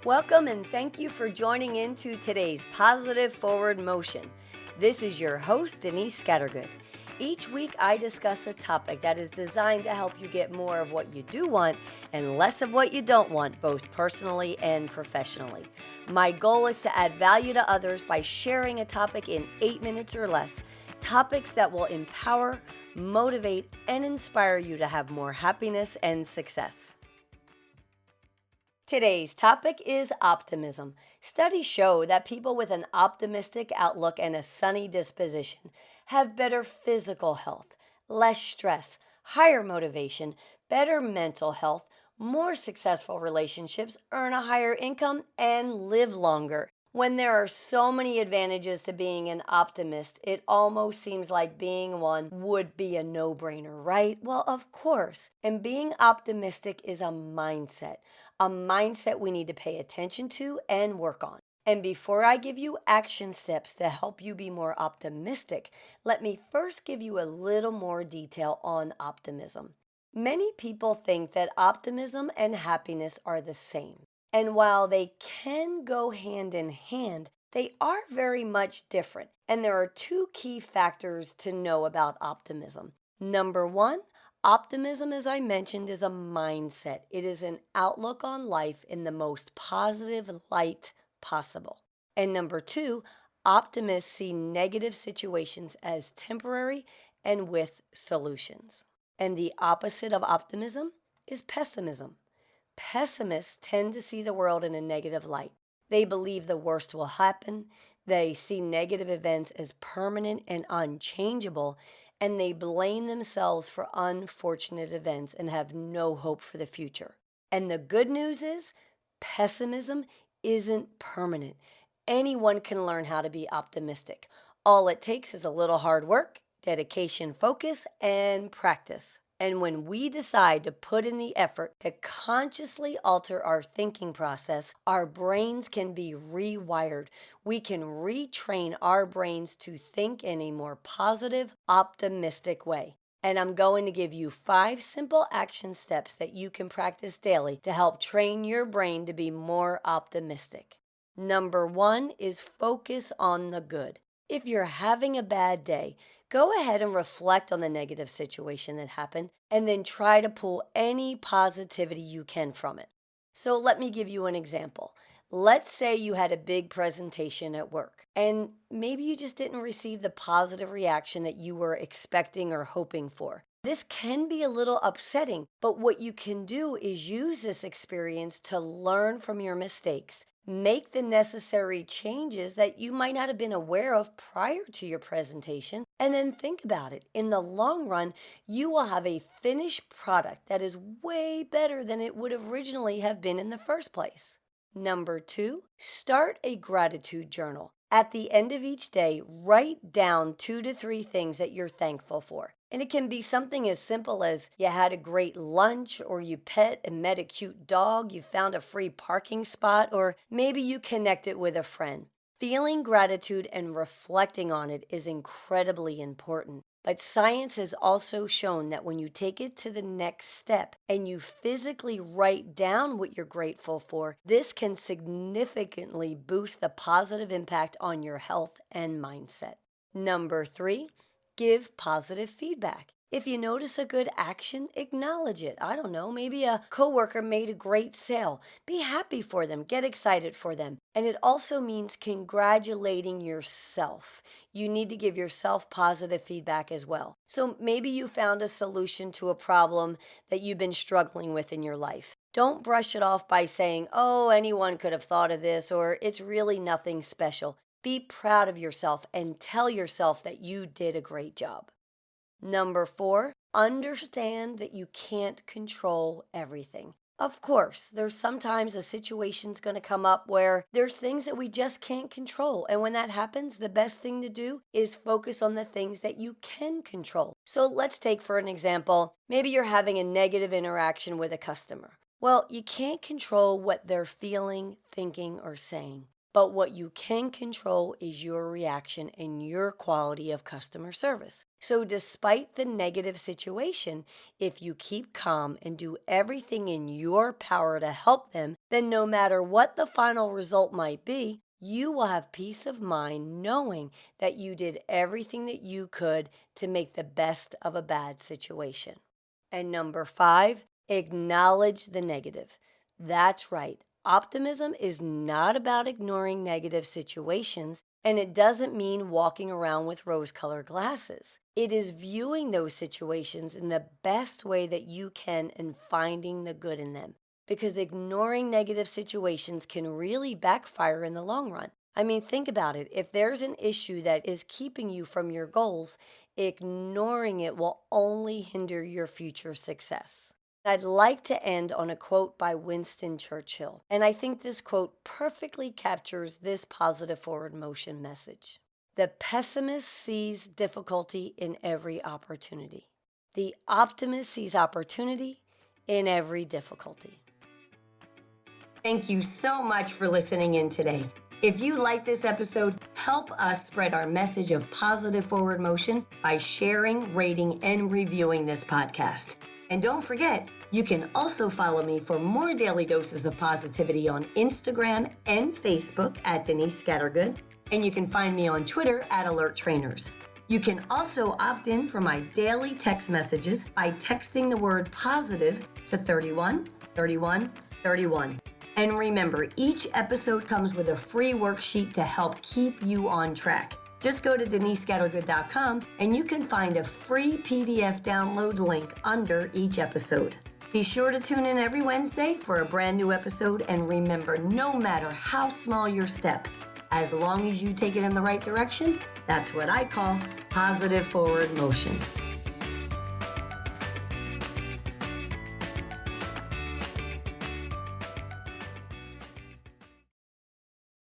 Welcome and thank you for joining into today's Positive Forward Motion. This is your host, Denise Scattergood. Each week I discuss a topic that is designed to help you get more of what you do want and less of what you don't want, both personally and professionally. My goal is to add value to others by sharing a topic in 8 minutes or less, topics that will empower, motivate, and inspire you to have more happiness and success. Today's topic is optimism. Studies show that people with an optimistic outlook and a sunny disposition have better physical health, less stress, higher motivation, better mental health, more successful relationships, earn a higher income, and live longer. When there are so many advantages to being an optimist, it almost seems like being one would be a no-brainer, right? Well, of course. And being optimistic is a mindset we need to pay attention to and work on. And before I give you action steps to help you be more optimistic, let me first give you a little more detail on optimism. Many people think that optimism and happiness are the same. And while they can go hand in hand, they are very much different. And there are two key factors to know about optimism. Number one, optimism, as I mentioned, is a mindset. It is an outlook on life in the most positive light possible. And number two, optimists see negative situations as temporary and with solutions. And the opposite of optimism is pessimism. Pessimists tend to see the world in a negative light. They believe the worst will happen. They see negative events as permanent and unchangeable, and they blame themselves for unfortunate events and have no hope for the future. And the good news is, pessimism isn't permanent. Anyone can learn how to be optimistic. All it takes is a little hard work, dedication, focus, and practice. And when we decide to put in the effort to consciously alter our thinking process, our brains can be rewired. We can retrain our brains to think in a more positive, optimistic way. And I'm going to give you 5 simple action steps that you can practice daily to help train your brain to be more optimistic. Number 1 is focus on the good. If you're having a bad day, go ahead and reflect on the negative situation that happened and then try to pull any positivity you can from it. So let me give you an example. Let's say you had a big presentation at work and maybe you just didn't receive the positive reaction that you were expecting or hoping for. This can be a little upsetting, but what you can do is use this experience to learn from your mistakes. Make the necessary changes that you might not have been aware of prior to your presentation, and then think about it. In the long run, you will have a finished product that is way better than it would originally have been in the first place. Number 2, start a gratitude journal. At the end of each day, write down 2 to 3 things that you're thankful for. And it can be something as simple as you had a great lunch, or you pet and met a cute dog, you found a free parking spot, or maybe you connected with a friend. Feeling gratitude and reflecting on it is incredibly important. But science has also shown that when you take it to the next step and you physically write down what you're grateful for, this can significantly boost the positive impact on your health and mindset. Number 3, give positive feedback. If you notice a good action, acknowledge it. I don't know, maybe a coworker made a great sale. Be happy for them, get excited for them. And it also means congratulating yourself. You need to give yourself positive feedback as well. So maybe you found a solution to a problem that you've been struggling with in your life. Don't brush it off by saying, oh, anyone could have thought of this, or it's really nothing special. Be proud of yourself and tell yourself that you did a great job. Number 4, understand that you can't control everything. Of course, there's sometimes a situation's going to come up where there's things that we just can't control. And when that happens, the best thing to do is focus on the things that you can control. So let's take, for an example, maybe you're having a negative interaction with a customer. Well, you can't control what they're feeling, thinking, or saying. But what you can control is your reaction and your quality of customer service. So, despite the negative situation, if you keep calm and do everything in your power to help them, then no matter what the final result might be, you will have peace of mind knowing that you did everything that you could to make the best of a bad situation. And number 5, acknowledge the negative. That's right. Optimism is not about ignoring negative situations, and it doesn't mean walking around with rose colored glasses. It is viewing those situations in the best way that you can and finding the good in them. Because ignoring negative situations can really backfire in the long run. I mean, think about it. If there's an issue that is keeping you from your goals, ignoring it will only hinder your future success. I'd like to end on a quote by Winston Churchill, and I think this quote perfectly captures this positive forward motion message. The pessimist sees difficulty in every opportunity. The optimist sees opportunity in every difficulty. Thank you so much for listening in today. If you like this episode, help us spread our message of positive forward motion by sharing, rating, and reviewing this podcast. And don't forget, you can also follow me for more daily doses of positivity on Instagram and Facebook at Denise Scattergood, and you can find me on Twitter at Alert Trainers. You can also opt in for my daily text messages by texting the word positive to 31 31 31. And remember, each episode comes with a free worksheet to help keep you on track. Just go to denisescattergood.com and you can find a free PDF download link under each episode. Be sure to tune in every Wednesday for a brand new episode, and remember, no matter how small your step, as long as you take it in the right direction, that's what I call positive forward motion.